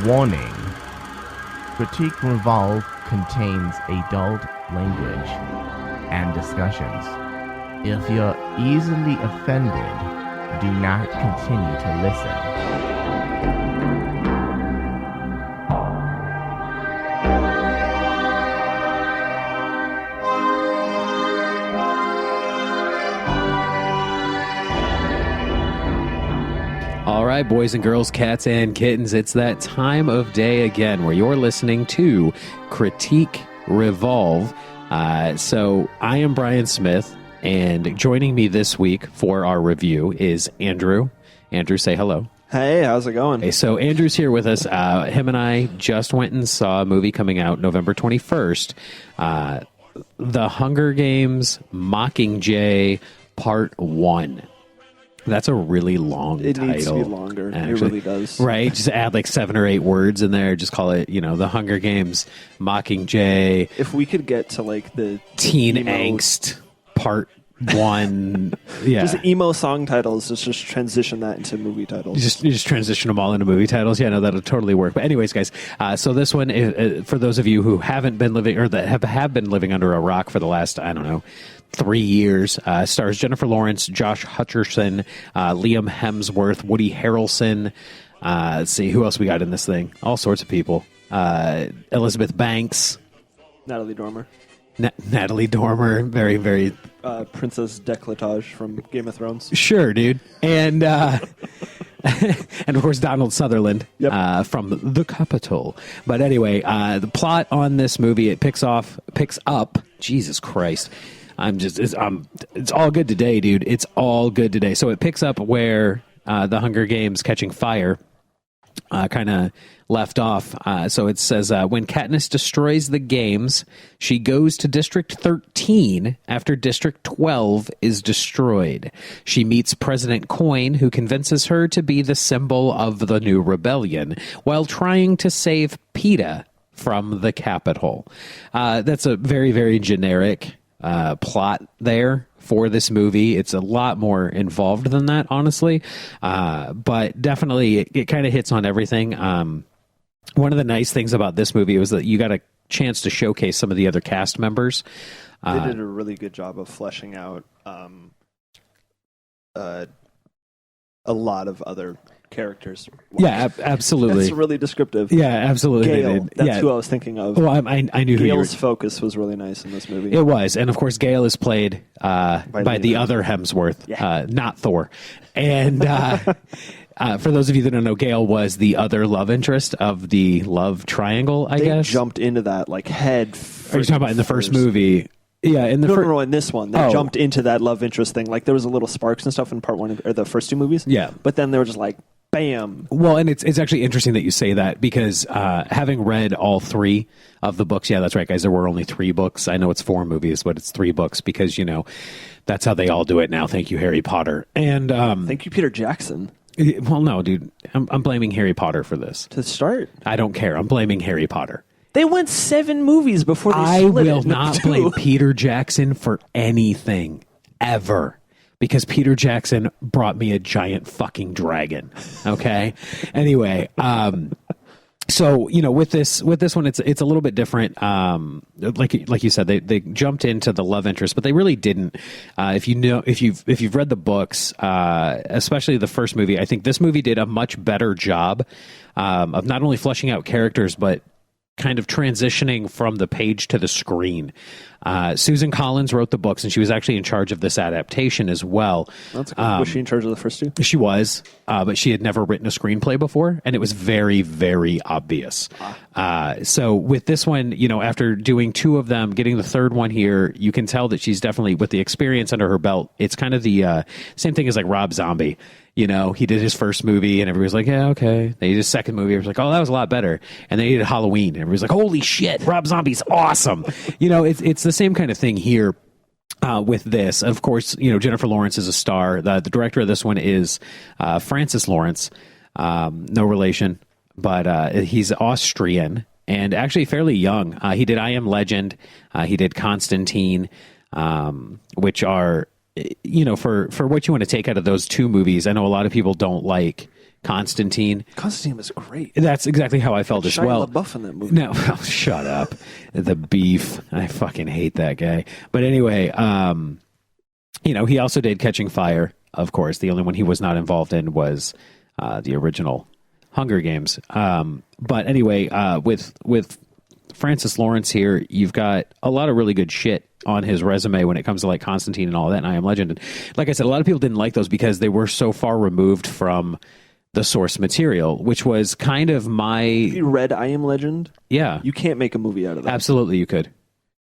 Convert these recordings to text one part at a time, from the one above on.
Warning. Critique Revolve contains adult language and discussions. If you're easily offended, do not continue to listen. All right, boys and girls, cats and kittens, it's that time of day again where you're listening to Critique Revolve. So I am Brian Smith, and joining me this week for our review is Andrew. Andrew, say hello. Hey, how's it going? Hey, so Andrew's here with us. Him and I just went and saw a movie coming out November 21st, The Hunger Games Mockingjay Part.1. That's a really long title. It needs to be longer. Actually. It really does. Right? Just add like 7 or 8 words in there. Just call it, The Hunger Games Mockingjay. If we could get to like the Teen emo, Angst Part 1. Yeah. Just emo song titles. Just transition that into movie titles. Just transition them all into movie titles. Yeah, no, that'll totally work. But anyways, guys, so this one, for those of you who haven't been living or that have been living under a rock for the last, 3 years, stars Jennifer Lawrence, Josh Hutcherson, Liam Hemsworth, Woody Harrelson. Let's see, who else we got in this thing? All sorts of people. Elizabeth Banks. Natalie Dormer. Natalie Dormer. Very, very... Princess Decolletage from Game of Thrones. Sure, dude. And... and of course Donald Sutherland. Yep. From The Capitol. But anyway, the plot on this movie, it picks up. Jesus Christ. It's all good today, dude. It's all good today. So it picks up where the Hunger Games Catching Fire kind of left off. So it says, when Katniss destroys the games, she goes to District 13 after District 12 is destroyed. She meets President Coin, who convinces her to be the symbol of the new rebellion, while trying to save PETA from the Capitol. That's a very, very generic plot there for this movie. It's a lot more involved than that, honestly, but definitely it kind of hits on everything. One of the nice things about this movie was that you got a chance to showcase some of the other cast members. They did a really good job of fleshing out a lot of other characters. Yeah, absolutely. That's really descriptive. Yeah, absolutely. Gale, that's who I was thinking of. Well, I knew Gale's focus was really nice in this movie. It was, and of course, Gale is played by the other Hemsworth, not Thor. And for those of you that don't know, Gale was the other love interest of the love triangle, I guess. They jumped into that like head first. Are you talking about in the first movie? Yeah, in the no, in this one, they jumped into that love interest thing. Like there was a little sparks and stuff in part one or the first 2 movies. Yeah, but then they were just like, bam. Well, and it's actually interesting that you say that because having read all 3 of the books, yeah, that's right, guys. There were only 3 books. I know it's 4 movies, but it's 3 books because that's how they all do it now. Thank you, Harry Potter, and thank you, Peter Jackson. Well, no, dude, I'm blaming Harry Potter for this. To start, I don't care. I'm blaming Harry Potter. They went 7 movies before they I split will it not into blame 2. Peter Jackson for anything, ever. Because Peter Jackson brought me a giant fucking dragon. Okay? Anyway, so, with this one, it's a little bit different. Like you said, they jumped into the love interest, but they really didn't. If you've read the books, especially the first movie, I think this movie did a much better job of not only fleshing out characters, but kind of transitioning from the page to the screen. Susan Collins wrote the books, and she was actually in charge of this adaptation as well. That's cool. Was she in charge of the first 2? She was, but she had never written a screenplay before, and it was very, very obvious. So with this one, after doing 2 of them, getting the 3rd one here, you can tell that she's definitely, with the experience under her belt, it's kind of the same thing as like Rob Zombie. He did his first movie, and everybody was like, yeah, okay. Then he did his second movie, everybody was like, oh, that was a lot better. And then he did Halloween, and everybody was like, holy shit, Rob Zombie's awesome. It's the same kind of thing here with this. Of course, Jennifer Lawrence is a star. The director of this one is Francis Lawrence, no relation, but he's Austrian and actually fairly young. He did I Am Legend. He did Constantine, which are... for what you want to take out of those 2 movies, I know a lot of people don't like Constantine. Constantine was great. That's exactly how I felt as Shia well. LaBeouf in that movie. No, oh, shut up. The beef. I fucking hate that guy. But anyway, he also did Catching Fire, of course. The only one he was not involved in was the original Hunger Games. But anyway, with Francis Lawrence here, you've got a lot of really good shit on his resume when it comes to like Constantine and all that, and I Am Legend. And like I said, a lot of people didn't like those because they were so far removed from the source material, which was kind of my... If you read I Am Legend, yeah, you can't make a movie out of that. Absolutely you could.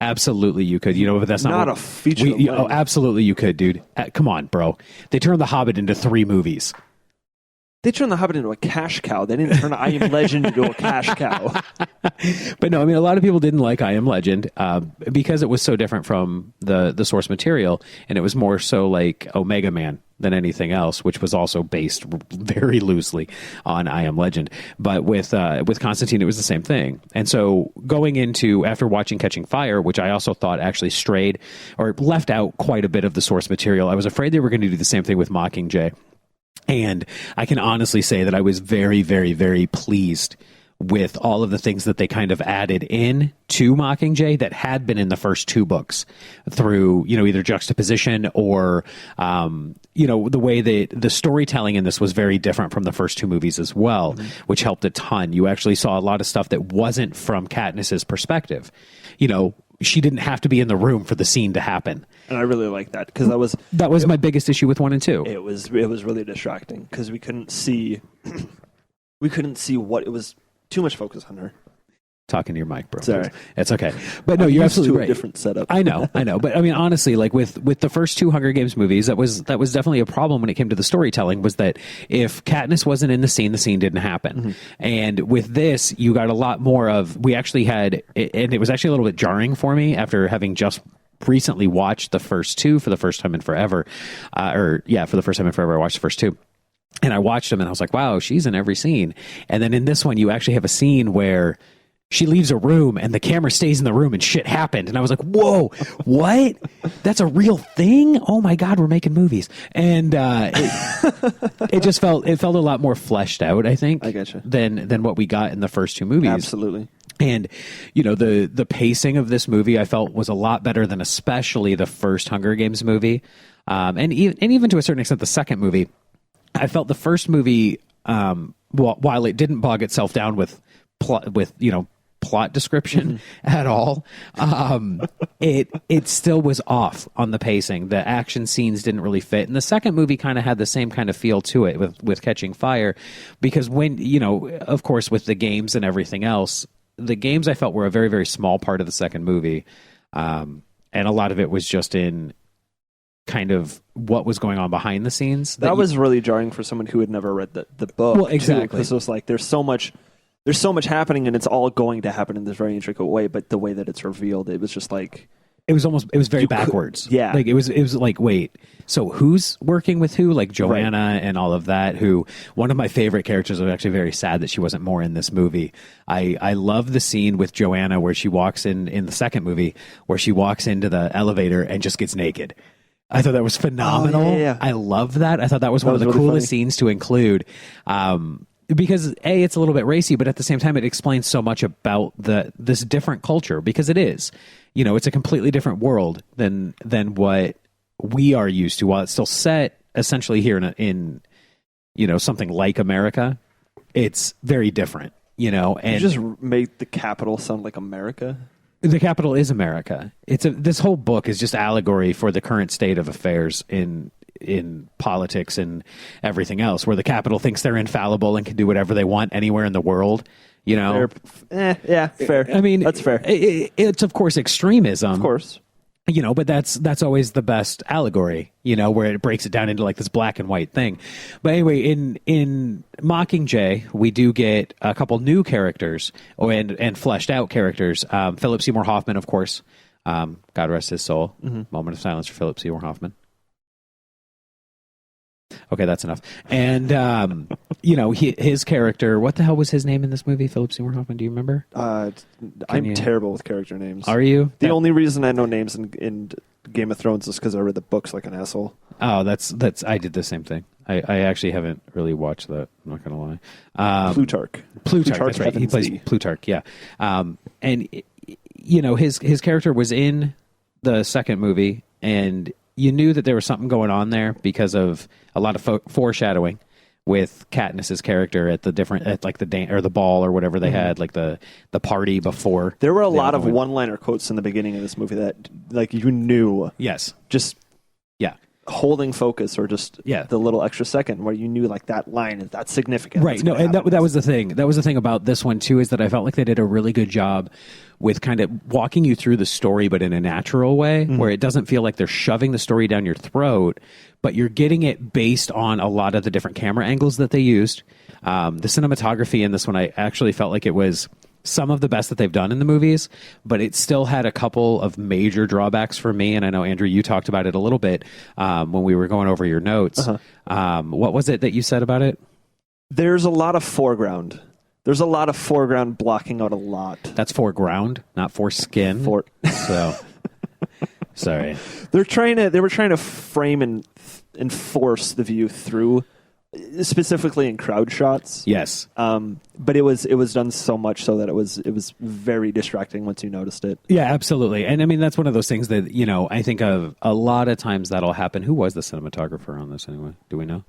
Absolutely you could. But that's not a feature length. Oh, absolutely you could, dude. Come on, bro. They turned The Hobbit into 3 movies. They turned The Hobbit into a cash cow. They didn't turn I Am Legend into a cash cow. But no, I mean, a lot of people didn't like I Am Legend because it was so different from the source material, and it was more so like Omega Man than anything else, which was also based very loosely on I Am Legend. But with Constantine, it was the same thing. And so going into, after watching Catching Fire, which I also thought actually strayed or left out quite a bit of the source material, I was afraid they were going to do the same thing with Mockingjay. And I can honestly say that I was very, very, very pleased with all of the things that they kind of added in to Mockingjay that had been in the first 2 books through, either juxtaposition or, the way the storytelling in this was very different from the first 2 movies as well, which helped a ton. You actually saw a lot of stuff that wasn't from Katniss's perspective. She didn't have to be in the room for the scene to happen. And I really like that because that was my biggest issue with 1 and 2. It was really distracting because we couldn't see what it was. Too much focus on her. Talking to your mic, bro. Sorry. It's okay. But no, you're absolutely right. A different setup. I know. But I mean, honestly, like with the first 2 Hunger Games movies, that was definitely a problem when it came to the storytelling, was that if Katniss wasn't in the scene didn't happen. Mm-hmm. And with this, you got a lot more of, we actually had, and it was actually a little bit jarring for me after having just recently watched the first 2 for the first time in forever. For the first time in forever, I watched the first 2. And I watched them and I was like, wow, she's in every scene. And then in this one, you actually have a scene where she leaves a room and the camera stays in the room and shit happened. And I was like, whoa, what? That's a real thing? Oh my God, we're making movies. And it just felt a lot more fleshed out, I think, I gotcha. than what we got in the first 2 movies. Absolutely. And, the pacing of this movie I felt was a lot better than especially the first Hunger Games movie. And even to a certain extent, the second movie. I felt the first movie, while it didn't bog itself down with plot description at all, it still was off on the pacing. The action scenes didn't really fit, and the second movie kind of had the same kind of feel to it with Catching Fire, because when of course, with the games and everything else, the games I felt were a very, very small part of the second movie, and a lot of it was just in kind of what was going on behind the scenes. That was really jarring for someone who had never read the book. Well, exactly. Because it was like there's so much happening and it's all going to happen in this very intricate way, but the way that it's revealed, it was just like it was very backwards. Yeah. Like it was like, wait, so who's working with who? Like Joanna and all of that, who one of my favorite characters. I'm actually very sad that she wasn't more in this movie. I love the scene with Joanna where she walks in the second movie, where she walks into the elevator and just gets naked. I thought that was phenomenal. Oh, yeah. I love that. I thought that was one of the really coolest funny scenes to include. Because it's a little bit racy, but at the same time, it explains so much about this different culture, because it is, it's a completely different world than what we are used to. While it's still set essentially here in something like America, it's very different, and you just made the capital sound like America. The capital is America. This whole book is just allegory for the current state of affairs in politics and everything else, where the capital thinks they're infallible and can do whatever they want anywhere in the world. Fair. I mean, that's fair. It's of course extremism, of course. But that's always the best allegory, where it breaks it down into like this black and white thing. But anyway, in Mockingjay, we do get a couple new characters and fleshed out characters. Philip Seymour Hoffman, of course. God rest his soul. Moment of silence for Philip Seymour Hoffman. Okay, that's enough. And his character. What the hell was his name in this movie? Philip Seymour Hoffman. Do you remember? I'm terrible with character names. Are you? The only reason I know names in Game of Thrones is because I read the books like an asshole. Oh, that's. I did the same thing. I actually haven't really watched that. I'm not going to lie. Plutarch. That's right. He plays Plutarch. Yeah. And you know, his character was in the second movie, and you knew that there was something going on there because of a lot of foreshadowing with Katniss's character at the different, at like the or the ball or whatever they had, like the party before. There were a lot of one-liner quotes in the beginning of this movie that, like, you knew. Yes. Just holding focus, or just the little extra second where you knew, like, that line is that's significant. Right. No, and that was the thing. That was the thing about this one too, is that I felt like they did a really good job with kind of walking you through the story, but in a natural way, where it doesn't feel like they're shoving the story down your throat, but you're getting it based on a lot of the different camera angles that they used. The cinematography in this one, I actually felt like it was some of the best that they've done in the movies, but it still had a couple of major drawbacks for me. And I know, Andrew, you talked about it a little bit when we were going over your notes. What was it that you said about it? There's a lot of foreground. There's a lot of foreground blocking out a lot. That's foreground, not foreskin. So, sorry. They were trying to frame and force the view through, specifically in crowd shots. Yes. But it was done so much so that it was very distracting once you noticed it. Yeah, absolutely. And I mean, that's one of those things that, you know, I think of a lot of times that'll happen. Who was the cinematographer on this anyway? Do we know?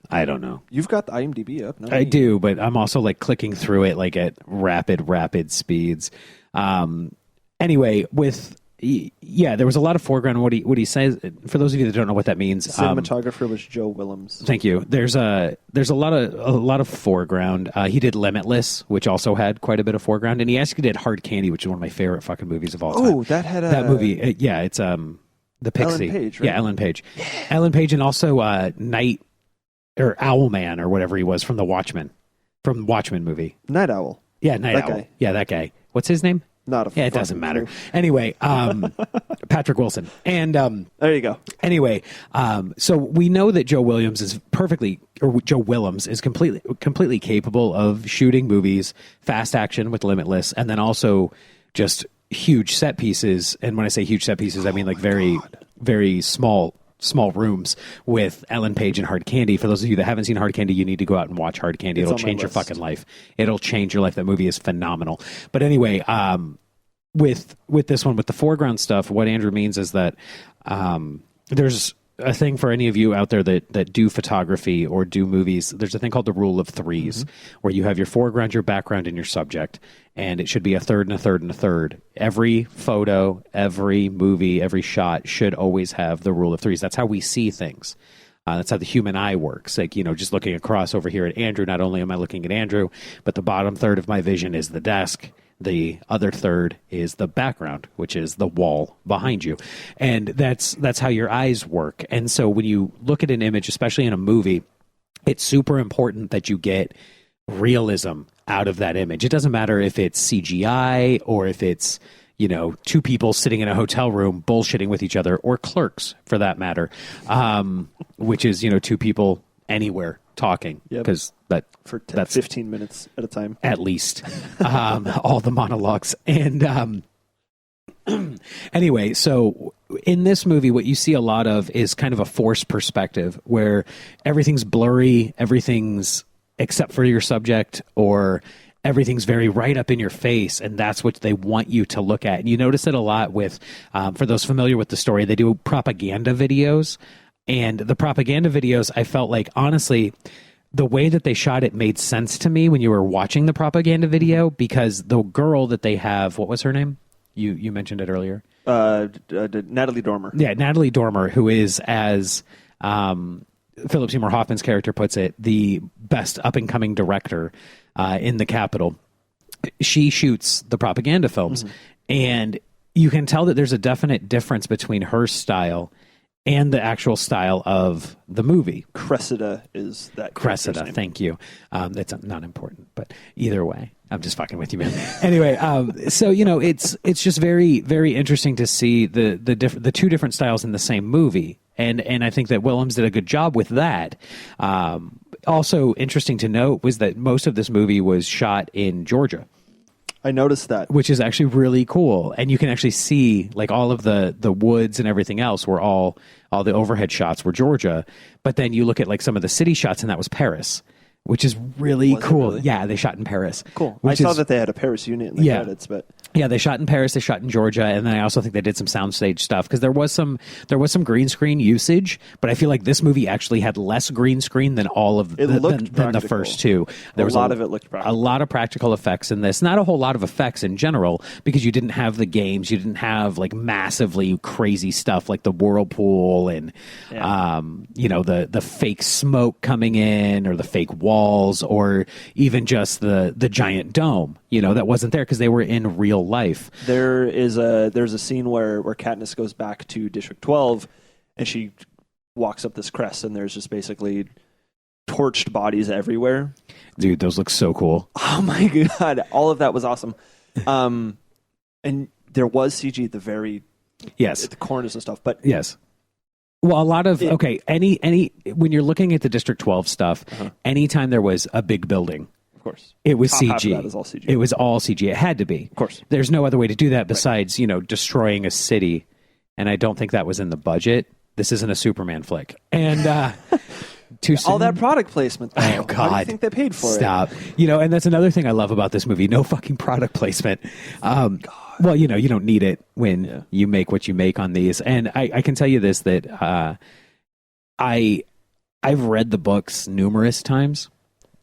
I don't know. You've got the IMDb up. I do, but I'm also like clicking through it like at rapid speeds. Anyway, there was a lot of foreground. What he says, for those of you that don't know what that means, cinematographer was Joe Willems. Thank you. There's a lot of foreground. He did Limitless, which also had quite a bit of foreground, and he actually did Hard Candy, which is one of my favorite fucking movies of all time. Oh, that had that movie. It's the Pixie. Ellen Page, right? Yeah, Ellen Page. Yeah. Ellen Page, and also Night or Owlman or whatever he was from the Watchmen movie. Night Owl. Yeah, Night Owl. Guy. Yeah, that guy. What's his name? It doesn't matter. Anyway, Patrick Wilson. And there you go. Anyway, so we know that Joe Willems is completely capable of shooting movies, fast action with Limitless, and then also just huge set pieces. And when I say huge set pieces, I mean like very small rooms with Ellen Page and Hard Candy. For those of you that haven't seen Hard Candy, you need to go out and watch Hard Candy. It'll change your fucking life. It'll change your life. That movie is phenomenal. But anyway, with this one, with the foreground stuff, what Andrew means is that there's a thing for any of you out there that do photography or do movies. There's a thing called the rule of threes, where you have your foreground, your background, and your subject, and it should be a third and a third and a third. Every photo, every movie, every shot should always have the rule of threes. That's how we see things. That's how the human eye works. Like, you know, just looking across over here at Andrew, not only am I looking at Andrew, but the bottom third of my vision is the desk. The other third is the background, which is the wall behind you. And that's how your eyes work. And so when you look at an image, especially in a movie, it's super important that you get realism out of that image. It doesn't matter if it's CGI or if it's, you know, two people sitting in a hotel room bullshitting with each other, or Clerks for that matter, which is, you know, two people anywhere talking, because that's 15 minutes at a time at least. All the monologues. And anyway, so in this movie, what you see a lot of is kind of a forced perspective where everything's blurry, everything's except for your subject, or everything's very right up in your face, and that's what they want you to look at. And you notice it a lot with, for those familiar with the story, they do propaganda videos. And the propaganda videos, I felt like, honestly, the way that they shot it made sense to me when you were watching the propaganda video, because the girl that they have, what was her name? You mentioned it earlier. Natalie Dormer. Yeah, Natalie Dormer, who is, as Philip Seymour Hoffman's character puts it, the best up-and-coming director in the Capitol. She shoots the propaganda films. And you can tell that there's a definite difference between her style and the actual style of the movie. Cressida is that. Cressida, thank you. That's not important, but either way, I'm just fucking with you, man. Anyway, so, you know, it's just very, very interesting to see the two different styles in the same movie. And I think that Willems did a good job with that. Also interesting to note was that most of this movie was shot in Georgia. I noticed that. which is actually really cool. And you can actually see like all of the woods and everything else were all the overhead shots were Georgia. But then you look at like some of the city shots and that was Paris, which is really Was it cool. really? Yeah, they shot in Paris. Cool. I Which saw is- that they had a Paris unit in the Yeah. credits, but Yeah, they shot in Paris, they shot in Georgia, and then I also think they did some soundstage stuff because there was some green screen usage, but I feel like this movie actually had less green screen than all of It looked than the practical. first two. There was lot of it looked practical. A lot of practical effects in this. Not a whole lot of effects in general because you didn't have the games, you didn't have like massively crazy stuff like the whirlpool and the fake smoke coming in or the fake walls or even just the giant dome. That wasn't there because they were in real life. there's a scene where Katniss goes back to District 12 and she walks up this crest and there's just basically torched bodies everywhere. Dude, those look so cool. Oh my god, all of that was awesome. And there was CG at the very Yes. at the corners and stuff, but Yes. Well, a lot of any when you're looking at the District 12 stuff, anytime there was a big building, of course it was Top CG. half of that is all CG. It was all CG. It had to be. Of course. There's no other way to do that besides, destroying a city. And I don't think that was in the budget. This isn't a Superman flick. And too soon. all that product placement. Though. Oh, God. How do you think they paid for Stop. And that's another thing I love about this movie. No fucking product placement. Well, you don't need it when you make what you make on these. And I can tell you this, that I've read the books numerous times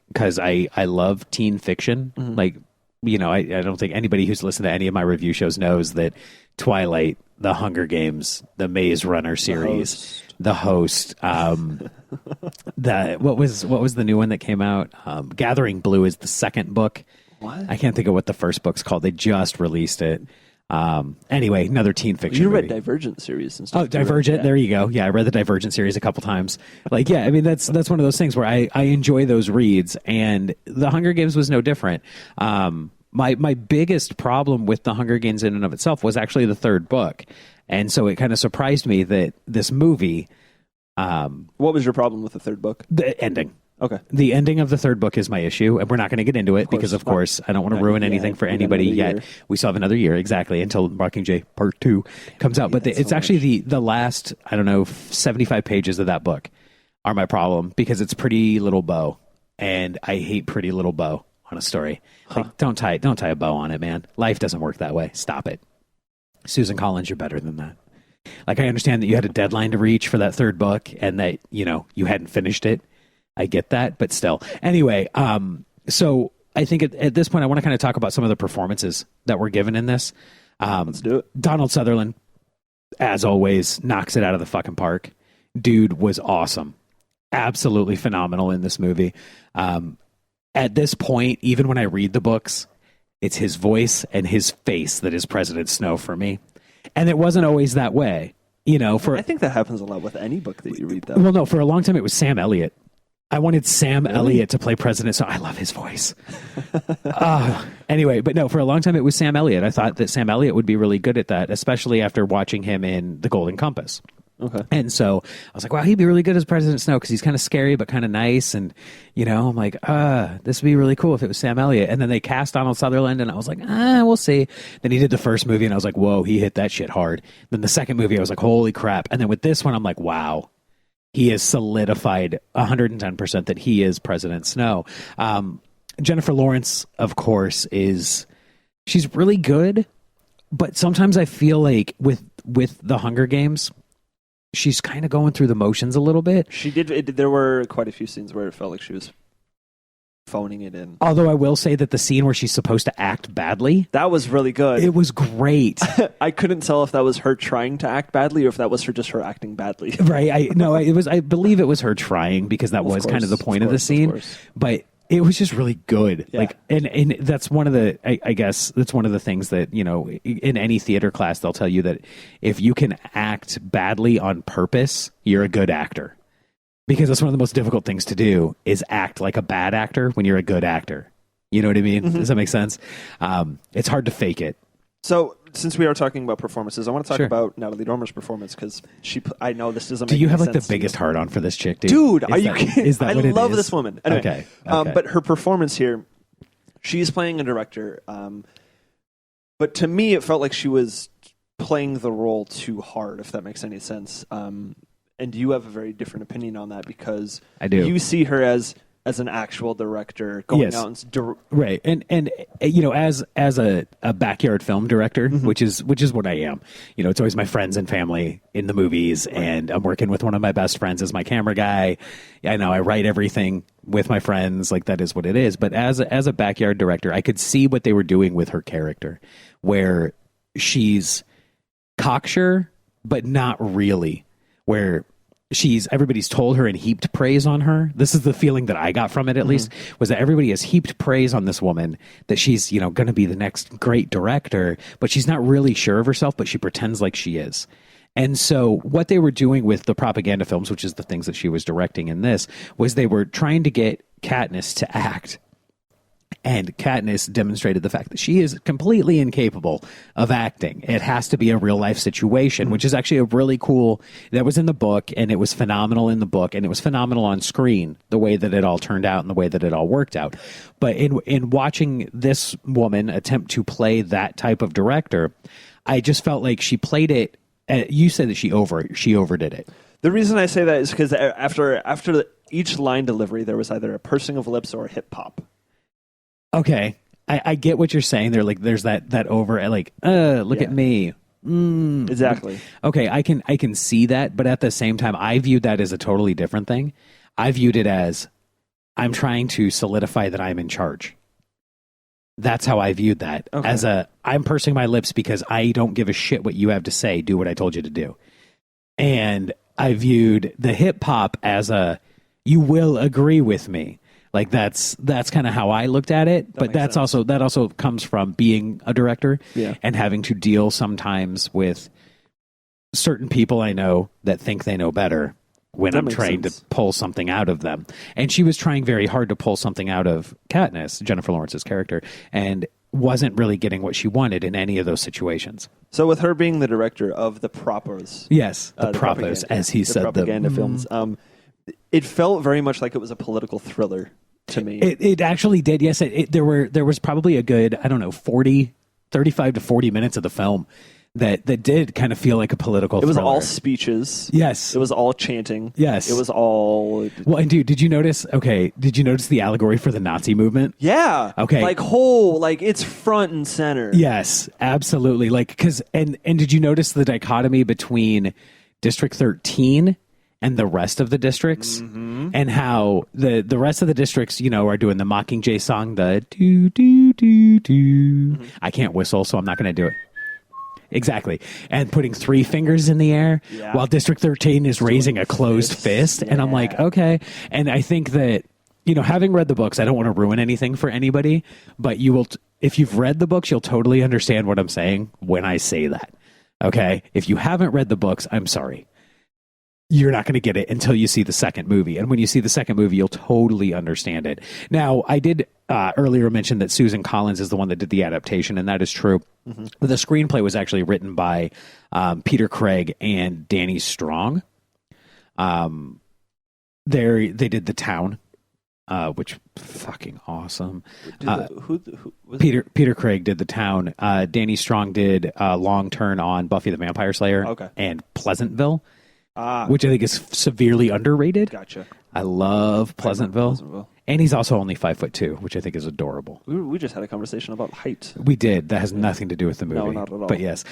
because I love teen fiction. Mm-hmm. Like, I don't think anybody who's listened to any of my review shows knows that Twilight, The Hunger Games, the Maze Runner series, The Host, what was the new one that came out? Gathering Blue is the second book. What? I can't think of what the first book's called. They just released it. Anyway, another teen fiction You read movie. Divergent series and stuff. Oh, Divergent. Yeah. There you go. Yeah, I read the Divergent series a couple times. Like, yeah, I mean, that's one of those things where I enjoy those reads, and The Hunger Games was no different. My biggest problem with The Hunger Games in and of itself was actually the third book, and so it kind of surprised me that this movie, What was your problem with the third book? the ending. Okay. The ending of the third book is my issue, and we're not going to get into it because, of not. course, I don't want to ruin anything for we got anybody another yet. year. We still have another year, exactly, until Mockingjay Part 2 comes out. But that's it's so actually the last, 75 pages of that book are my problem because it's Pretty Little Bow, and I hate Pretty Little Bow on a story. Like, don't tie a bow on it, man. Life doesn't work that way. Stop it. Susan Collins, you're better than that. Like, I understand that you had a deadline to reach for that third book and that, you hadn't finished it. I get that, but still. Anyway, so I think at this point, I want to kind of talk about some of the performances that were given in this. Let's do it. Donald Sutherland, as always, knocks it out of the fucking park. Dude was awesome. Absolutely phenomenal in this movie. At this point, even when I read the books, it's his voice and his face that is President Snow for me. And it wasn't always that way. I think that happens a lot with any book that you read, though. Well, no, for a long time it was Sam Elliott. I wanted Sam Elliott to play President Snow. I love his voice. Anyway, but no, for a long time it was Sam Elliott. I thought that Sam Elliott would be really good at that, especially after watching him in The Golden Compass. Okay. And so I was like, wow, he'd be really good as President Snow because he's kind of scary but kind of nice. And, I'm like, this would be really cool if it was Sam Elliott. And then they cast Donald Sutherland and I was like, we'll see. Then he did the first movie and I was like, whoa, he hit that shit hard. Then the second movie, I was like, holy crap. And then with this one, I'm like, wow, he has solidified 110% that he is President Snow. Jennifer Lawrence, of course, she's really good. But sometimes I feel like with The Hunger Games, she's kind of going through the motions a little bit. She did. There were quite a few scenes where it felt like she was phoning it in. Although I will say that the scene where she's supposed to act badly, That was really good. it was great. I couldn't tell if that was her trying to act badly or if that was just her acting badly. Right? I believe it was her trying because that was kind of the point of the scene. But it was just really good. Yeah. Like, and that's one of the, I guess that's one of the things that, in any theater class, they'll tell you that if you can act badly on purpose, you're a good actor. Because that's one of the most difficult things to do is act like a bad actor when you're a good actor. You know what I mean? Mm-hmm. Does that make sense? It's hard to fake it. So, since we are talking about performances, I want to talk Sure. about Natalie Dormer's performance because I know this doesn't Do make you any have like the sense to biggest me. hard on for this chick, dude? Dude, Is are you that- kidding? Is that I what it love is? this woman. Anyway, Okay. but her performance here, she's playing a director But to me, it felt like she was playing the role too hard, if that makes any sense. And you have a very different opinion on that because I do. You see her as an actual director going out and right, and you know, as a backyard film director, which is what I am. You know, it's always my friends and family in the movies, and I'm working with one of my best friends as my camera guy. I know I write everything with my friends, like that is what it is. But as a backyard director, I could see what they were doing with her character, where she's cocksure, but not really. Where everybody's told her and heaped praise on her. This is the feeling that I got from it, at least, was that everybody has heaped praise on this woman, that she's, you know, going to be the next great director, but she's not really sure of herself, but she pretends like she is. And so what they were doing with the propaganda films, which is the things that she was directing in this, was they were trying to get Katniss to act. And Katniss demonstrated the fact that she is completely incapable of acting. It has to be a real life situation, which is actually a really cool, that was in the book, and it was phenomenal in the book, and it was phenomenal on screen, the way that it all turned out and the way that it all worked out. But in watching this woman attempt to play that type of director, I just felt like she played it, you said that she overdid it. The reason I say that is because after each line delivery, there was either a pursing of lips or a hip hop. Okay, I get what you're saying. There's that over, like, look at me. Exactly. Okay, I can see that, but at the same time, I viewed that as a totally different thing. I viewed it as I'm trying to solidify that I'm in charge. That's how I viewed that. Okay. I'm pursing my lips because I don't give a shit what you have to say. Do what I told you to do. And I viewed the hip hop as you will agree with me. Like that's kind of how I looked at it, but that also comes from being a director and having to deal sometimes with certain people I know that think they know better when I'm trying to pull something out of them. And she was trying very hard to pull something out of Katniss, Jennifer Lawrence's character, and wasn't really getting what she wanted in any of those situations. So with her being the director of the propos, yes, the propos, as he said, propaganda films. It felt very much like it was a political thriller to me. It actually did. Yes, there was probably a good, I don't know, 35 to 40 minutes of the film that did kind of feel like a political thriller. It was all speeches. Yes. It was all chanting. Yes. It was all... Well, and dude, did you notice the allegory for the Nazi movement? Yeah. Okay. Like it's front and center. Yes, absolutely. Like, and did you notice the dichotomy between District 13 and the rest of the districts, and how the rest of the districts, are doing the Mockingjay song, the do do do do. I can't whistle, so I'm not going to do it. Exactly, and putting 3 fingers in the air, while District 13 is raising a closed fist, and I'm like, okay. And I think that having read the books, I don't want to ruin anything for anybody, but you will, if you've read the books, you'll totally understand what I'm saying when I say that. Okay, if you haven't read the books, I'm sorry. You're not going to get it until you see the second movie. And when you see the second movie, you'll totally understand it. Now, I did earlier mention that Susan Collins is the one that did the adaptation, and that is true. The screenplay was actually written by Peter Craig and Danny Strong. They did The Town, which fucking awesome. Peter Craig did The Town. Danny Strong did Long Turn on Buffy the Vampire Slayer and Pleasantville. Which I think is severely underrated. Gotcha. I love Pleasantville. And he's also only 5'2", which I think is adorable. We just had a conversation about height. We did. That has nothing to do with the movie. No, not at all. But yes.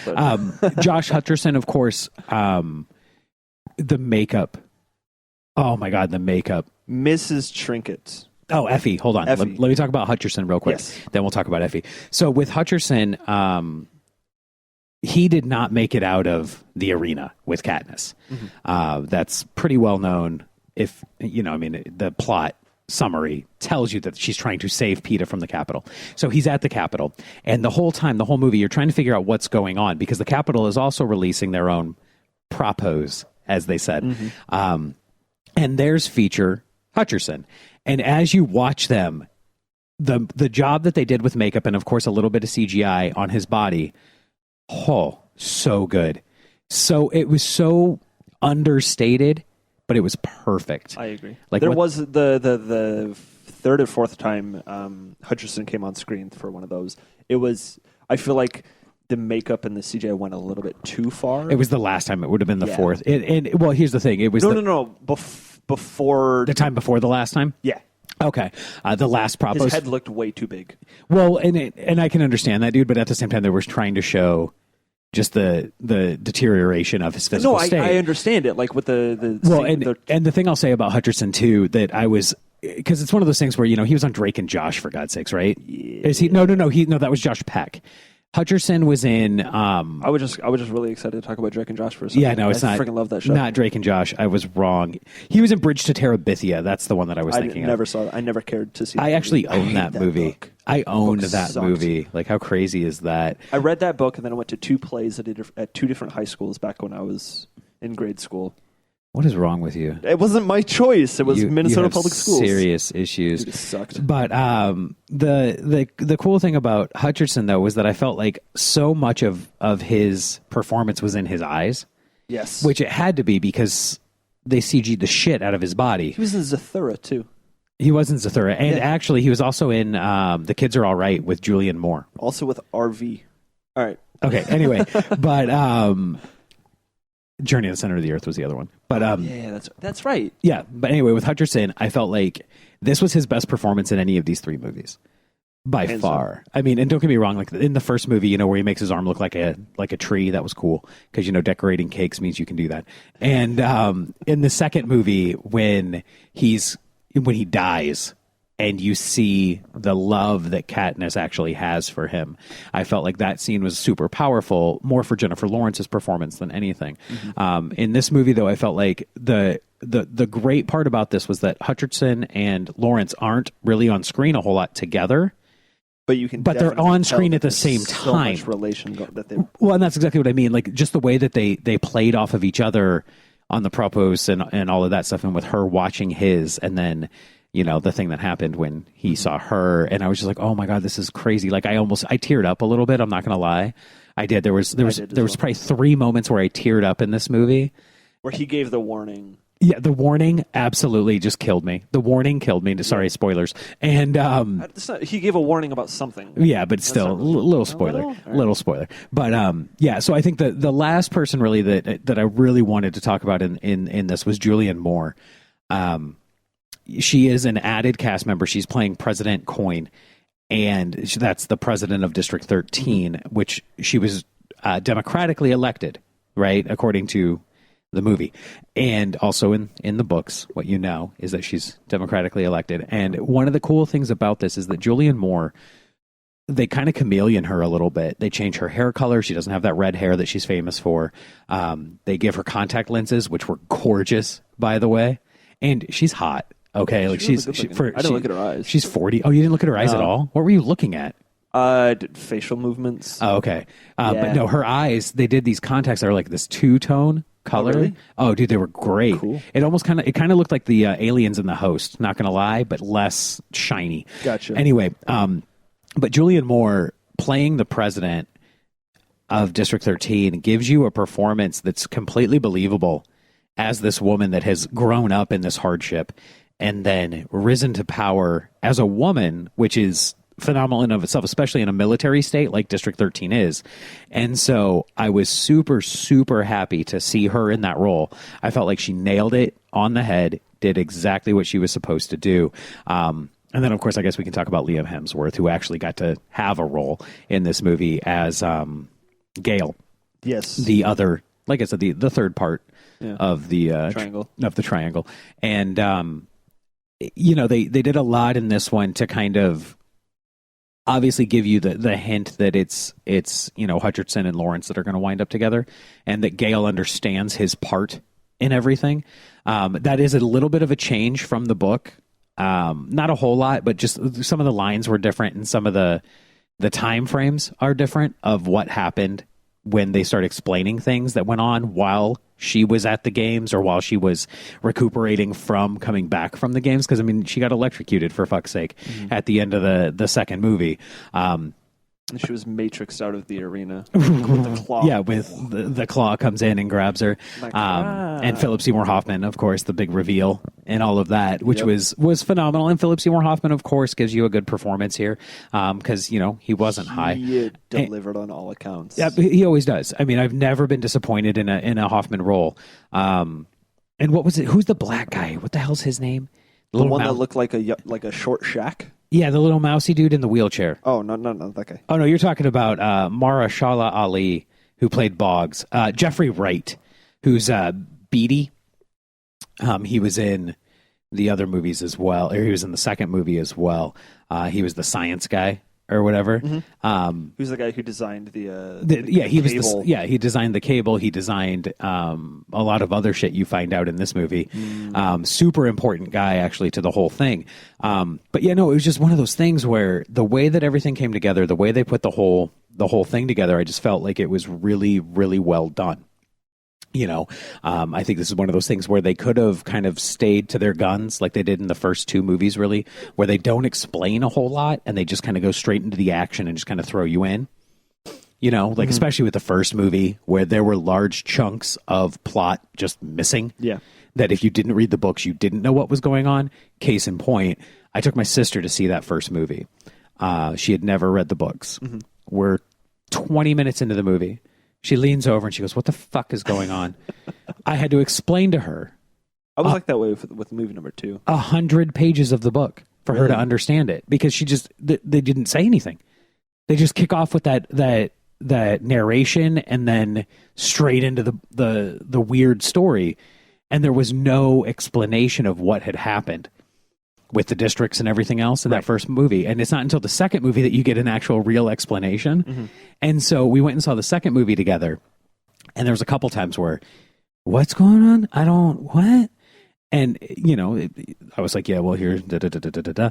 Josh Hutcherson, of course, the makeup. Oh my God, the makeup. Mrs. Trinket. Oh, Effie. Hold on. Effie. Let me talk about Hutcherson real quick. Yes. Then we'll talk about Effie. So with Hutcherson, he did not make it out of the arena with Katniss. That's pretty well known. If the plot summary tells you that she's trying to save Peeta from the Capitol. So he's at the Capitol, and the whole movie, you're trying to figure out what's going on because the Capitol is also releasing their own propos, as they said. And theirs feature Hutcherson. And as you watch them, the job that they did with makeup and of course a little bit of CGI on his body. Oh, so good. So it was so understated, but it was perfect. I agree. Was the third or fourth time Hutcherson came on screen for one of those. It was, I feel like the makeup and the CGI went a little bit too far. It was the last time. It would have been the Yeah. fourth. And well, here's the thing. It was No. Before the time before the last time. Yeah, Okay, the last prop. his head looked way too big. Well, and I can understand that, dude. But at the same time, they were trying to show just the deterioration of his physical state. I understand it. Like with the well, and the thing I'll say about Hutcherson too, that I was, because it's one of those things where he was on Drake and Josh, for God's sakes, right? Yeah. Is he? No, that was Josh Peck. Hutcherson was in. I was just really excited to talk about Drake and Josh for a second. Yeah, no, it's I not. Freaking love that show. Not Drake and Josh. I was wrong. He was in Bridge to Terabithia. That's the one that I was thinking never of. saw it. I never cared to see. I actually owned that movie. Book. I owned Book that sucked. movie. Like, how crazy is that? I read that book and then I went to 2 plays at 2 different high schools back when I was in grade school. What is wrong with you? It wasn't my choice. It was You Minnesota have Public Schools. Serious issues. Dude, it sucked. But the cool thing about Hutcherson though was that I felt like so much of his performance was in his eyes, Yes. which it had to be because they CG'd the shit out of his body. He was in Zathura too. He was in Zathura, and Yeah. actually he was also in The Kids Are All Right with Julianne Moore. Also with RV. All right. Okay, anyway, but Journey to the Center of the Earth was the other one. But Yeah, that's right. yeah, but anyway, with Hutcherson, I felt like this was his best performance in any of these 3 movies. By Hands far. I mean, and don't get me wrong, like in the first movie, where he makes his arm look like a tree, that was cool because decorating cakes means you can do that. And in the second movie, when he dies and you see the love that Katniss actually has for him, I felt like that scene was super powerful, more for Jennifer Lawrence's performance than anything. Mm-hmm. In this movie, though, I felt like the great part about this was that Hutcherson and Lawrence aren't really on screen a whole lot together. But they're on screen at the same so time. much relation that they. Well, and that's exactly what I mean. Like just the way that they played off of each other on the propos and all of that stuff, and with her watching his, and then the thing that happened when he saw her, and I was just like, oh my god, this is crazy. Like I teared up a little bit. I'm not gonna lie, I did. There was probably 3 moments where I teared up in this movie, where he gave the warning. Yeah, the warning absolutely just killed me. The warning killed me. Sorry, spoilers. And He gave a warning about something. yeah, but still, little spoiler, little spoiler. But yeah. So I think the last person really that I really wanted to talk about in this was Julianne Moore. She is an added cast member. She's playing President Coyne, and that's the president of District 13, which she was democratically elected, right, according to the movie. And also in the books, what is that she's democratically elected. And one of the cool things about this is that Julianne Moore, they kind of chameleon her a little bit. They change her hair color. She doesn't have that red hair that she's famous for. They give her contact lenses, which were gorgeous, by the way. And she's hot. Okay, like I didn't look at her eyes. She's 40. Oh, you didn't look at her eyes at all? What were you looking at? Facial movements. Oh, okay. Yeah. But no, her eyes, they did these contacts that are like this 2-tone color. Oh, really? Oh, dude, they were great. Cool. It almost kind of looked like the aliens in The Host, not gonna lie, but less shiny. Gotcha. Anyway, but Julianne Moore playing the president of District 13 gives you a performance that's completely believable as this woman that has grown up in this hardship and then risen to power as a woman, which is phenomenal in of itself, especially in a military state like District 13 is. And so I was super, super happy to see her in that role. I felt like she nailed it on the head, did exactly what she was supposed to do. And then, of course, I guess we can talk about Liam Hemsworth, who actually got to have a role in this movie as Gale. Yes. The other, like I said, the third part of the triangle. Of the triangle. And, they did a lot in this one to kind of obviously give you the hint that it's Hutcherson and Lawrence that are going to wind up together, and that Gale understands his part in everything. That is a little bit of a change from the book. Not a whole lot, but just some of the lines were different, and some of the time frames are different of what happened when they start explaining things that went on while she was at the games or while she was recuperating from coming back from the games. Because, I mean, she got electrocuted, for fuck's sake, at the end of the second movie. She was matrixed out of the arena with the claw. Yeah, with the claw comes in and grabs her. And Philip Seymour Hoffman, of course, the big reveal and all of that, which was phenomenal. And Philip Seymour Hoffman, of course, gives you a good performance here because he wasn't high. He delivered on all accounts. Yeah, he always does. I mean, I've never been disappointed in a Hoffman role. And what was it? Who's the black guy? What the hell's his name? The one that looked like a short shack. Yeah, the little mousy dude in the wheelchair. Oh no, that guy. Oh no, you're talking about Mahershala Ali, who played Boggs. Jeffrey Wright, who's Beatty. He was in the other movies as well, or he was in the second movie as well. He was the science guy or whatever. Mm-hmm. Who's the guy who designed he cable. He designed the cable. He designed a lot of other shit you find out in this movie. Super important guy actually to the whole thing. But yeah, no, it was just one of those things where the way that everything came together, the way they put the whole thing together, I just felt like it was really, really well done. I think this is one of those things where they could have kind of stayed to their guns like they did in the first two movies, really, where they don't explain a whole lot and they just kind of go straight into the action and just kind of throw you in. Especially with the first movie where there were large chunks of plot just missing. Yeah. That if you didn't read the books, you didn't know what was going on. Case in point, I took my sister to see that first movie. She had never read the books. Mm-hmm. We're 20 minutes into the movie. She leans over and she goes, "What the fuck is going on?" I had to explain to her. I was like that way with movie number 2. 100 pages of the book for her to understand it because they didn't say anything. They just kick off with that narration and then straight into the weird story. And there was no explanation of what had happened with the districts and everything else in that first movie. And it's not until the second movie that you get an actual real explanation. Mm-hmm. And so we went and saw the second movie together. And there was a couple times where, what's going on? What? And, I was like, yeah, well, here's da-da-da-da-da-da.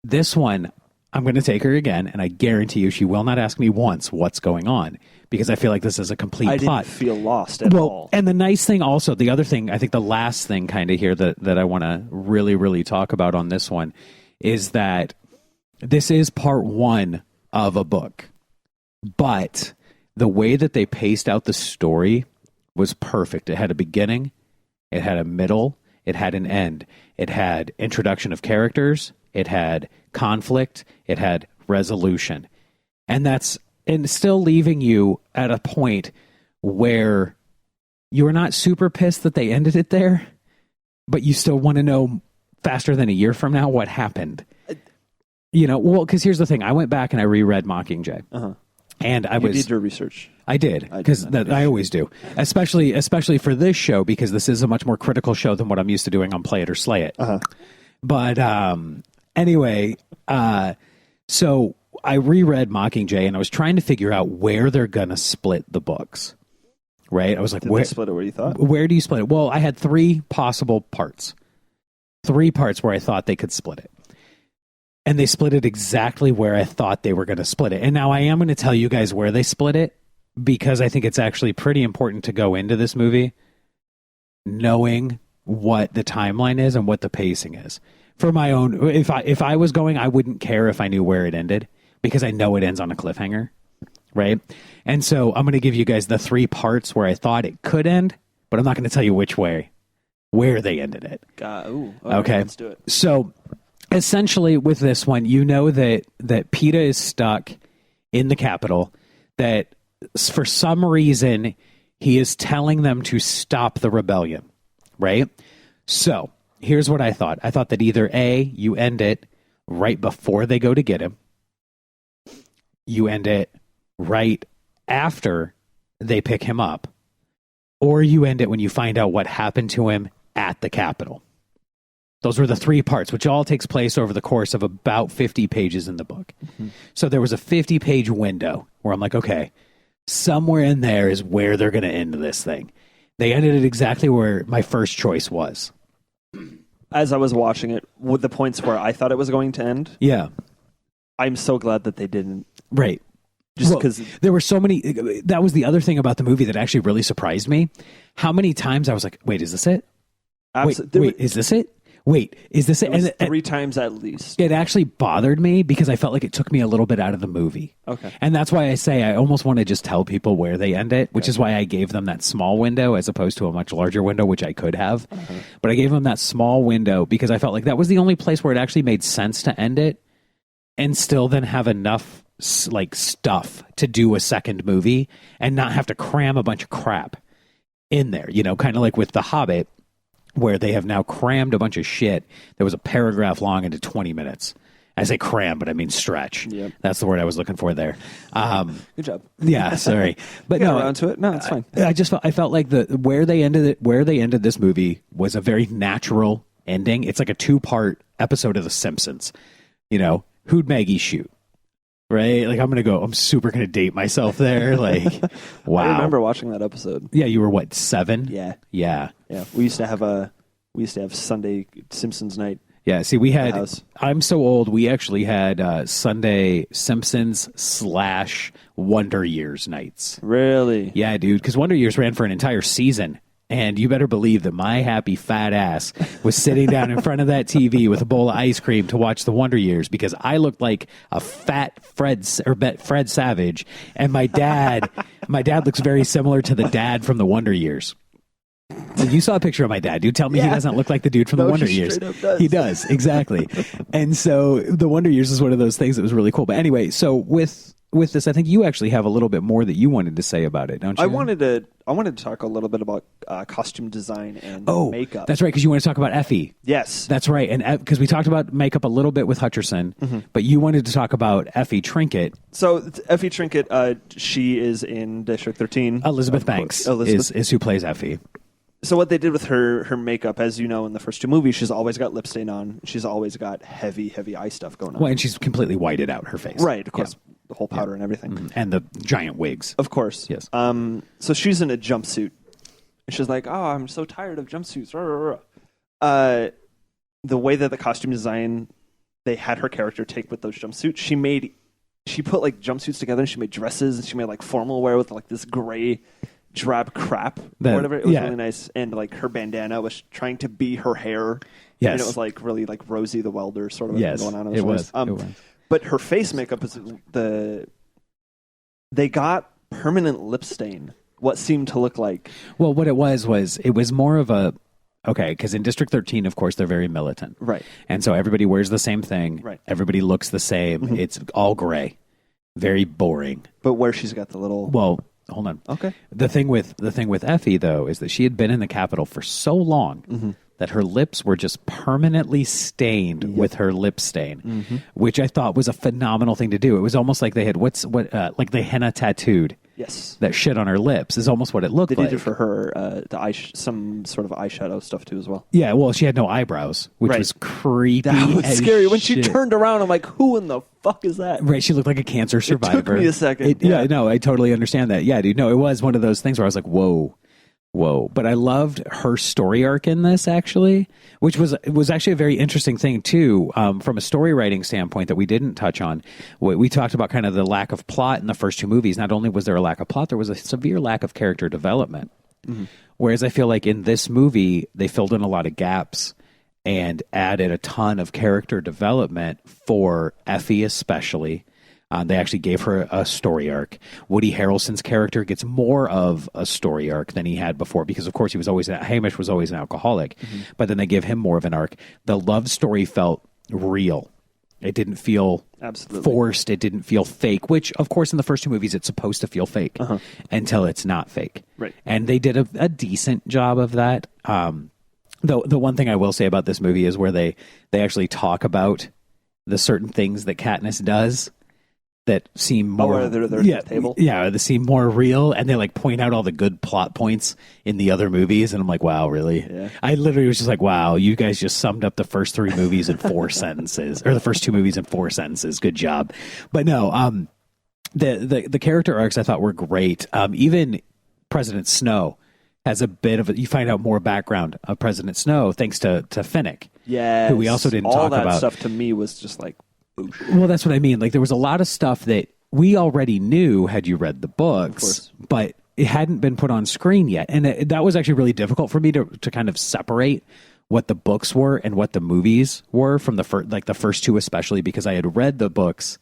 This one, I'm going to take her again, and I guarantee you she will not ask me once what's going on, because I feel like this is a complete plot. I didn't feel lost at all. And the nice thing also, the other thing, I think the last thing kind of here that I want to really, really talk about on this one is that this is part 1 of a book, but the way that they paced out the story was perfect. It had a beginning, it had a middle, it had an end, it had introduction of characters, it had conflict, it had resolution. And still leaving you at a point where you're not super pissed that they ended it there, but you still want to know faster than a year from now what happened. Because here's the thing. I went back and I reread Mockingjay. Uh-huh. And you did your research. I did, because I always do, especially for this show, because this is a much more critical show than what I'm used to doing on Play It or Slay It. Uh-huh. But anyway, so I reread Mockingjay and I was trying to figure out where they're going to split the books, right? I was like, where split it? Where do you thought? Where do you split it? Well, I had 3 possible parts. 3 parts where I thought they could split it. And they split it exactly where I thought they were going to split it. And now I am going to tell you guys where they split it, because I think it's actually pretty important to go into this movie knowing what the timeline is and what the pacing is. For my own, if I was going, I wouldn't care if I knew where it ended, because I know it ends on a cliffhanger, right? And so I'm going to give you guys the 3 parts where I thought it could end, but I'm not going to tell you where they ended it. Okay, let's do it. So essentially with this one, that PETA is stuck in the Capitol, that for some reason he is telling them to stop the rebellion, right? So here's what I thought. I thought that either A, you end it right before they go to get him, you end it right after they pick him up, or you end it when you find out what happened to him at the Capitol. Those were the 3 parts, which all takes place over the course of about 50 pages in the book. Mm-hmm. So there was a 50-page window where I'm like, okay, somewhere in there is where they're going to end this thing. They ended it exactly where my first choice was. As I was watching it, with the points where I thought it was going to end, I'm so glad that they didn't. Right. Just because there were so many. That was the other thing about the movie that actually really surprised me. How many times I was like, wait, is this it? Wait, is this it? Wait, is this It was and- 3 times at least. It actually bothered me because I felt like it took me a little bit out of the movie. Okay. And that's why I say I almost want to just tell people where they end it, which is why I gave them that small window as opposed to a much larger window, which I could have. But I gave them that small window because I felt like that was the only place where it actually made sense to end it and still then have enough like stuff to do a second movie and not have to cram a bunch of crap in there, you know, kind of like with The Hobbit, where they have now crammed a bunch of shit that was a paragraph long into 20 minutes. I say cram, but I mean stretch. Yep. That's the word I was looking for there. Good job. Yeah, sorry, but Got no, around to it. No, it's fine. I felt like where they ended this movie was a very natural ending. It's like a 2-part episode of The Simpsons. You know, who'd Maggie shoot? Right? Like I'm super gonna date myself there. Like, wow. I remember watching that episode. Yeah, you were what, 7? Yeah. Yeah. Yeah. We used to have Sunday Simpsons night. Yeah, see, we had, house. I'm so old, we actually had Sunday Simpsons / Wonder Years nights. Really? Yeah, dude, because Wonder Years ran for an entire season. And you better believe that my happy fat ass was sitting down in front of that TV with a bowl of ice cream to watch the Wonder Years because I looked like a fat Fred Savage, and my dad looks very similar to the dad from the Wonder Years. You saw a picture of my dad, dude. Tell me he doesn't look like the dude from the Wonder he Years. straight up does. He does, exactly. And so the Wonder Years is one of those things that was really cool. But anyway, so with this, I think you actually have a little bit more that you wanted to say about it, don't you? I wanted to talk a little bit about costume design and makeup. That's right, because you want to talk about Effie. Yes. That's right, and because we talked about makeup a little bit with Hutcherson, but you wanted to talk about Effie Trinket. So Effie Trinket, she is in District 13. Elizabeth Banks is who plays Effie. So what they did with her makeup, as you know, in the first 2 movies, she's always got lip stain on. She's always got heavy eye stuff going on. Well, and she's completely whited out her face. Right, of course. Yeah. The whole powder and everything. And the giant wigs. Of course. Yes. So she's in a jumpsuit. And she's like, oh, I'm so tired of jumpsuits. The way that the costume design they had her character take with those jumpsuits, she put like jumpsuits together and she made dresses and she made like formal wear with like this gray drab crap or whatever. It was really nice. And like her bandana was trying to be her hair. Yes. And it was like really like Rosie the Welder sort of yes, going on. It was. But her face makeup is they got permanent lip stain. What seemed to look like. Well, what it was more of a, okay, because in District 13, of course, they're very militant. Right. And so everybody wears the same thing. Right. Everybody looks the same. Mm-hmm. It's all gray. Very boring. But where she's got the little... Well, hold on. Okay. The thing with Effie, though, is that she had been in the Capitol for so long that her lips were just permanently stained with her lip stain, which I thought was a phenomenal thing to do. It was almost like they had like the henna tattooed. Yes. That shit on her lips is almost what it looked like. They did it for her, some sort of eyeshadow stuff too as well. Yeah, well, she had no eyebrows, which was creepy. That was scary. When she shit. Turned around, I'm like, who in the fuck is that? Right, she looked like a cancer survivor. It took me a second. Yeah, no, I totally understand that. Yeah, dude, no, it was one of those things where I was like, whoa. But I loved her story arc in this, actually, which was actually a very interesting thing, too, from a story writing standpoint that we didn't touch on. We talked about kind of the lack of plot in the first 2 movies. Not only was there a lack of plot, there was a severe lack of character development. Mm-hmm. Whereas I feel like in this movie, they filled in a lot of gaps and added a ton of character development for Effie especially. They actually gave her a story arc. Woody Harrelson's character gets more of a story arc than he had before because, of course, Hamish was always an alcoholic. Mm-hmm. But then they give him more of an arc. The love story felt real. It didn't feel forced. It didn't feel fake, which, of course, in the first 2 movies, it's supposed to feel fake until it's not fake. Right. And they did a decent job of that. The one thing I will say about this movie is where they actually talk about the certain things that Katniss does that seem more they're at the table. Yeah, they seem more real, and they like point out all the good plot points in the other movies, and I'm like, wow, really? Yeah. I literally was just like, wow, you guys just summed up the first 3 movies in 4 sentences, or the first 2 movies in 4 sentences. Good job. But no, the character arcs I thought were great. Even President Snow has a bit of you find out more background of President Snow thanks to Finnick. Yeah, who we also didn't talk about. All that stuff to me was just like. Well, that's what I mean. Like, there was a lot of stuff that we already knew had you read the books, but it hadn't been put on screen yet. And that was actually really difficult for me to kind of separate what the books were and what the movies were from the first two, especially because I had read the books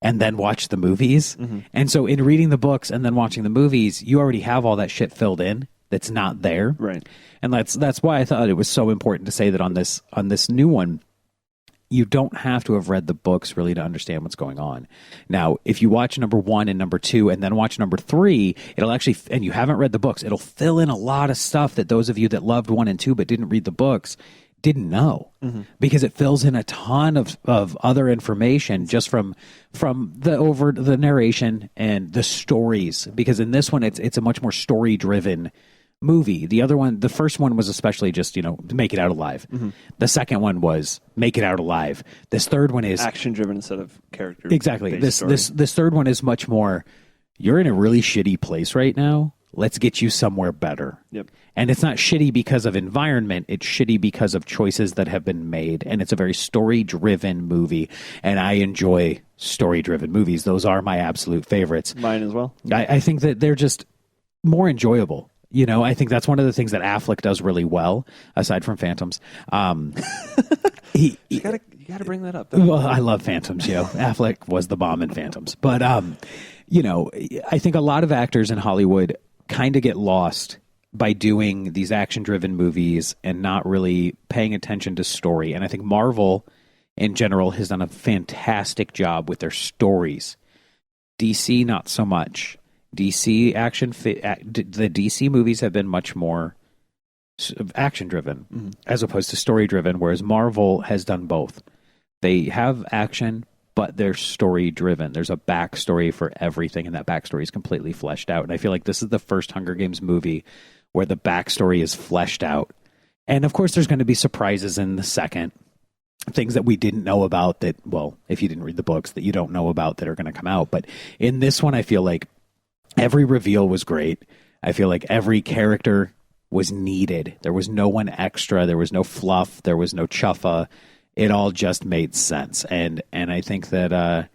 and then watched the movies. And so in reading the books and then watching the movies, you already have all that shit filled in that's not there. Right. And that's why I thought it was so important to say that on this new one, you don't have to have read the books really to understand what's going on. Now, if you watch number 1 and number 2 and then watch number 3, it'll actually, and you haven't read the books, it'll fill in a lot of stuff that those of you that loved 1 and 2 but didn't read the books didn't know, because it fills in a ton of other information just from the narration and the stories. Because in this one, it's a much more story driven movie. The other one, the first one was especially just, make it out alive. The second one was make it out alive. This third one is action driven instead of character. Exactly. This third one is much more, you're in a really shitty place right now. Let's get you somewhere better. Yep. And it's not shitty because of environment. It's shitty because of choices that have been made. And it's a very story-driven movie. And I enjoy story-driven movies. Those are my absolute favorites. Mine as well. I think that they're just more enjoyable. I think that's one of the things that Affleck does really well, aside from Phantoms. You gotta bring that up. Well, I love Phantoms, Affleck was the bomb in Phantoms. But, I think a lot of actors in Hollywood kind of get lost by doing these action-driven movies and not really paying attention to story. And I think Marvel, in general, has done a fantastic job with their stories. DC, not so much. DC the DC movies have been much more action-driven as opposed to story-driven, whereas Marvel has done both. They have action, but they're story-driven. There's a backstory for everything, and that backstory is completely fleshed out. And I feel like this is the first Hunger Games movie where the backstory is fleshed out. And, of course, there's going to be surprises in the second. Things that we didn't know about that, well, if you didn't read the books, that you don't know about that are going to come out. But in this one, I feel like every reveal was great. I feel like every character was needed. There was no one extra. There was no fluff. There was no chuffa. It all just made sense. And I think that, I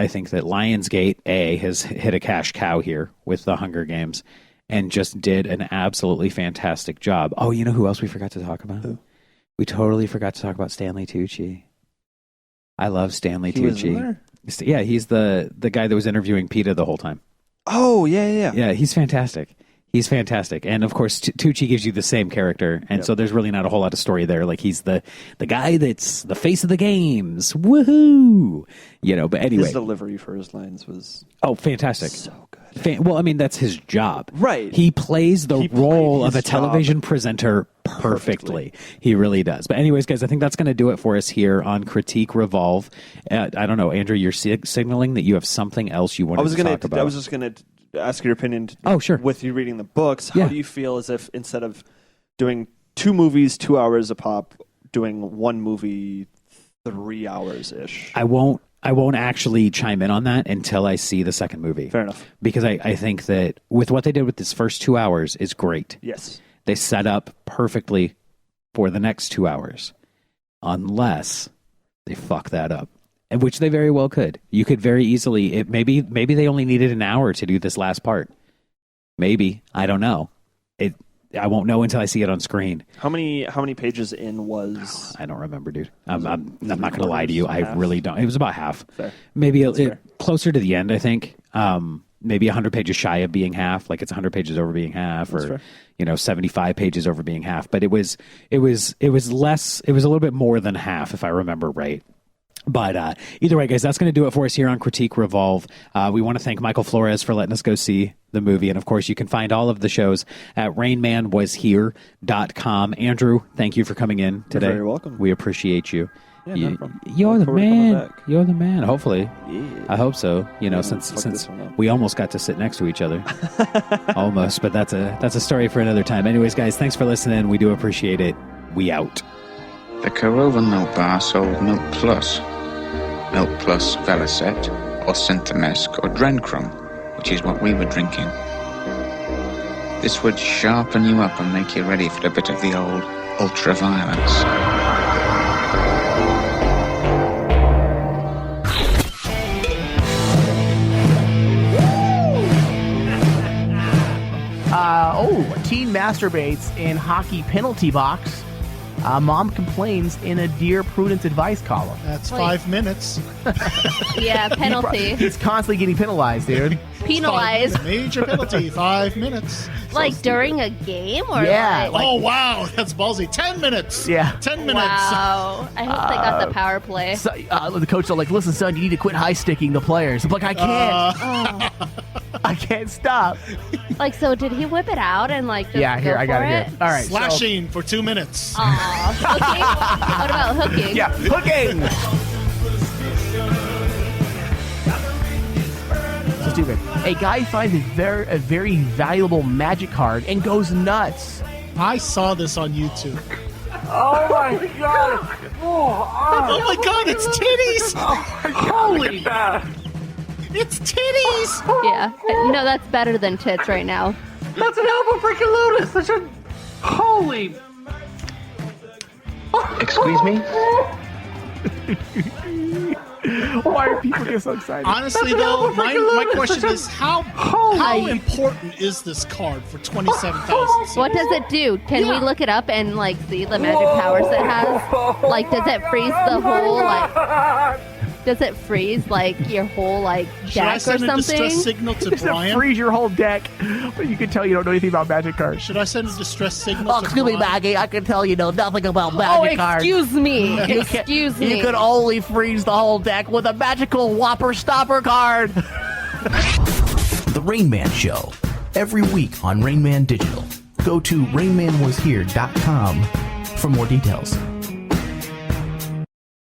think that Lionsgate, has hit a cash cow here with the Hunger Games and just did an absolutely fantastic job. Oh, you know who else we forgot to talk about? Who? We totally forgot to talk about Stanley Tucci. I love Stanley Tucci. Yeah, he's the guy that was interviewing PETA the whole time. Oh, yeah. Yeah, he's fantastic. He's fantastic. And, of course, Tucci gives you the same character. And so there's really not a whole lot of story there. Like, he's the guy that's the face of the games. Woohoo! But anyway. His delivery for his lines was... Oh, fantastic. So good. Well, I mean, that's his job. Right. He plays the role of a television presenter perfectly. He really does. But anyways, guys, I think that's going to do it for us here on Critique Revolve. I don't know, Andrew, you're signaling that you have something else you wanted to talk about. I was just going to ask your opinion. Oh, sure. With you reading the books, how do you feel as if instead of doing 2 movies, 2 hours a pop, doing 1 movie, 3 hours-ish? I won't actually chime in on that until I see the second movie. Fair enough. Because I think that with what they did with this first 2 hours is great. Yes. They set up perfectly for the next 2 hours. Unless they fuck that up. And which they very well could. You could very easily, maybe they only needed an hour to do this last part. Maybe. I don't know. I won't know until I see it on screen. How many pages in was... I don't remember, dude. I'm not going to lie to you. I really don't. It was about half. Fair. Maybe closer to the end, I think. Maybe 100 pages shy of being half. Like it's 100 pages over being half, That's or fair. 75 pages over being half. But it was less. It was a little bit more than half, if I remember right. But either way, guys, that's going to do it for us here on Critique Revolve. We want to thank Michael Flores for letting us go see the movie. And, of course, you can find all of the shows at rainmanwashere.com. Andrew, thank you for coming in today. You're very welcome. We appreciate you. Yeah, no problem. You're the man. You're the man. Hopefully. Yeah. I hope so. Since we almost got to sit next to each other. Almost. But that's a story for another time. Anyways, guys, thanks for listening. We do appreciate it. We out. The Corova Milk Bar sold Milk Plus Velocet, or Synthemesk, or Drencrum, which is what we were drinking. This would sharpen you up and make you ready for a bit of the old ultra-violence. Teen masturbates in hockey penalty box. Mom complains in a Dear Prudence advice column. That's 5 minutes. Yeah, penalty. He's constantly getting penalized, dude. Penalized. Major penalty, 5 minutes. Like during a game? Or Yeah, like, Oh, wow. That's ballsy. 10 minutes. Yeah. 10 minutes. wow. I hope they got the power play. So, the coach will like, listen, son, you need to quit high sticking the players. I'm like, I can't. I can't stop. Like, so did he whip it out and like just Here, go I got for it here. All right. Slashing for 2 minutes. Aw, hooking? What about hooking? Yeah, hooking. So stupid. A guy finds a very valuable magic card and goes nuts. I saw this on YouTube. Oh my god! Oh my god, it's titties! Holy bad! It's titties! Yeah. No, that's better than tits right now. That's an elbow freaking lotus! That's a holy. Excuse me? Why are people get so excited? Honestly, though, my question is how important is this card for 27,000? What does it do? Can we look it up and like see the magic powers it has? Like, does it freeze the whole like? Does it freeze like your whole like Should I deck or send a something? distress signal to Does it Brian? freeze your whole deck? But you can tell you don't know anything about magic cards. Should I send a distress signal to Excuse me, Brian? Maggie. I can tell you know nothing about Oh, magic cards. excuse me. You can- Excuse me. You could only freeze the whole deck with a magical Whopper Stopper card. The Rain Man Show, every week on Rain Man Digital. Go to rainmanwashere.com for more details.